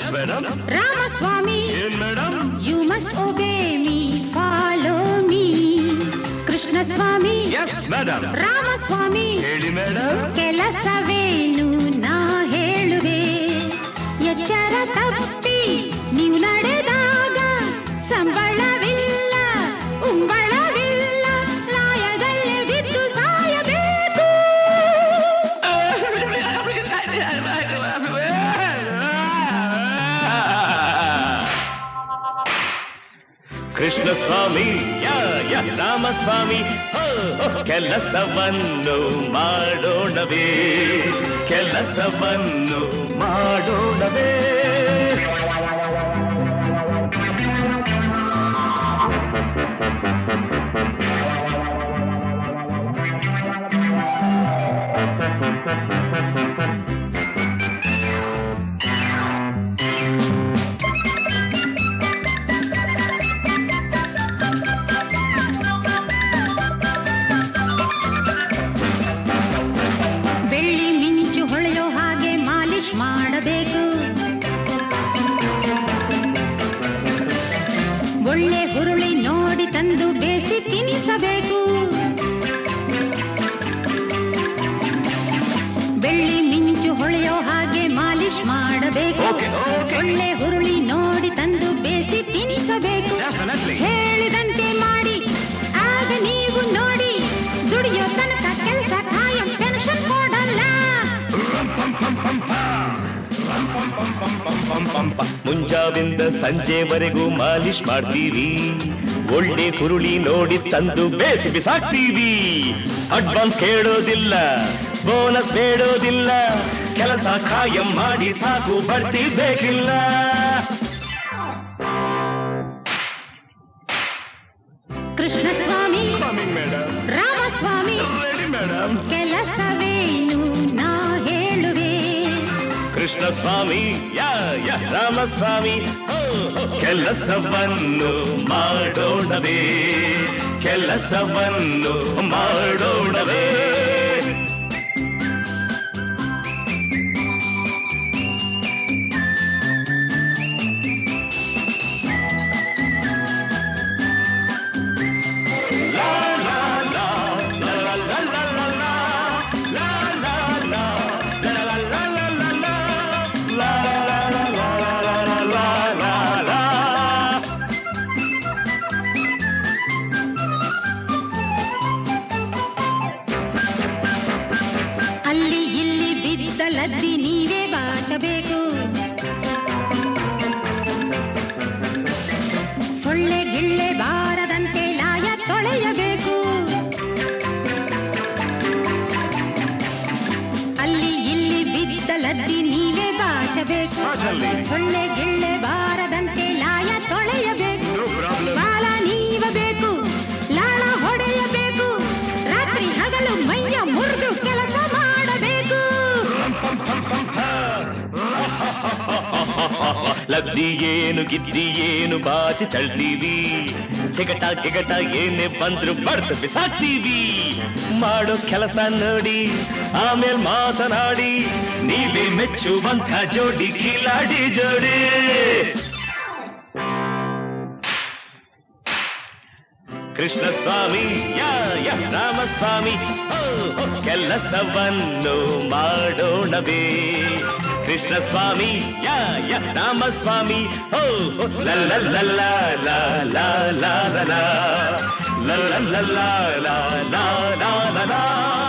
Yes, madam. Ramaswamy. Yes, madam. You must obey me, follow me. Krishna Swami. Yes, madam. Ramaswamy. ಹೇಳಿ madam. ಕೆಲಸವೇನು ನಾ ಹೇಳುವೆ, ಎಚ್ಚರ ತಪ್ಪಿ ನೀವು ನಡೆದಾಗ ಸಂಬಳವಿಲ್ಲ ಉಂಬಳವಿಲ್ಲ, ಲಾಯದಲ್ಲಿ ಬಿದ್ದು ಸಾಯಬೇಕು. ಕೃಷ್ಣ ಸ್ವಾಮಿ ರಾಮಸ್ವಾಮಿ ಕೆಲಸವನ್ನು ಮಾಡೋಣವೇ, ಕೆಲಸವನ್ನು ಮಾಡೋಣವೇ. ಒಳ್ಳೆ ಹುರುಳಿ ನೋಡಿ ತಂದು ಬೇಸಿ ತಿನಿಸಬೇಕು, ಬೆಳ್ಳಿ ಮಿಂಚು ಹೊಳೆಯೋ ಹಾಗೆ ಮಾಲಿಶ್ ಮಾಡಬೇಕು. ಒಳ್ಳೆ ಹುರುಳಿ ನೋಡಿ ತಂದು ಬೇಸಿ ತಿನಿಸಬೇಕು, ಹೇಳಿದಂತೆ ಮಾಡಿ ಆಗ ನೀವು ನೋಡಿ, ದುಡಿಯೋ ತನಕ ಕೆಲಸ ಕಾಯಂ ಟೆನ್ಷನ್ ಕೊಡಲ್ಲ. ಮುಂಜಾವಿಂದ ಸಂಜೆವರೆಗೂ ಮಾಲಿಶ್ ಮಾಡ್ತೀವಿ, ಒಳ್ಳೆ ಹುರುಳಿ ನೋಡಿ ತಂದು ಬೇಸಿ ಬಿಸಾಕ್ತೀವಿ. ಅಡ್ವಾನ್ಸ್ ಕೇಳೋದಿಲ್ಲ, ಬೋನಸ್ ಬೇಡೋದಿಲ್ಲ, ಕೆಲಸ ಕಾಯಂ ಮಾಡಿ ಸಾಕು ಬಡ್ತಿ ಬೇಕಿಲ್ಲ. ಕೃಷ್ಣ ಸ್ವಾಮಿ ರಾಮಸ್ವಾಮಿ ಮೇಡಮ್, ಕೆಲಸವೇನು ನಾ ಹೇಳುವೆ. ಕೃಷ್ಣ ಸ್ವಾಮಿ ರಾಮಸ್ವಾಮಿ ಕೆಲಸವನ್ನು ಮಾಡೋಣವೇ, ಕೆಲಸವನ್ನು ಮಾಡೋಣವೇ. ಅಲ್ಲಿ ಇಲ್ಲಿ ಬಿದ್ದ ಲದ್ದಿ ನೀವೇ ಬಾಚಬೇಕು, ಸೊಳ್ಳೆ ಗಿಳ್ಳೆ ಬಾರದಂತೆ ಲಾಯ ತೊಳೆಯಬೇಕು. ಅಲ್ಲಿ ಇಲ್ಲಿ ಬಿದ್ದ ಲದ್ದಿ ನೀವೇ ಬಾಚಬೇಕು, ಸೊಳ್ಳೆ ಗಿಳ್ಳೆ ಬಾರದಂತೆ ಲಾಯ ತೊಳೆಯಬೇಕು. ಬಾಲ ನೀವಬೇಕು, ಲಾಳ ಹೊಡೆಯಬೇಕು, ರಾತ್ರಿ ಹಗಲು ಮೈಯ ಮುರಿದು ಕೆಲಸ ಮಾಡಬೇಕು. ಲದ್ದಿ ಏನು ಗಿದ್ದಿ ಏನು ಬಾಚಿ ತಳ್ತೀವಿ, ಸಿಗಟ ಗಿಗಟ ಏನೇ ಬಂದ್ರು ಬಡ್ದು ಬಿಸಾಕ್ತೀವಿ. ಮಾಡೋ ಕೆಲಸ ನೋಡಿ ಆಮೇಲೆ ಮಾತನಾಡಿ, ನೀವೇ ಮೆಚ್ಚುವಂಥ ಜೋಡಿ ಕಿಲಾಡಿ ಜೋಡಿ. ಕೃಷ್ಣ ಸ್ವಾಮಿ ರಾಮಸ್ವಾಮಿ ಕೆಲಸವನ್ನು ಮಾಡೋಣವೇ, ಕೃಷ್ಣ ಸ್ವಾಮಿ ರಾಮಸ್ವಾಮಿ ಲಲ್ಲ ಲಲ್ಲ ಲ ಲ ಲ ಲ ಲ ಲ ಲ ಲ ಲ ಲ ಲ ಲ ಲ.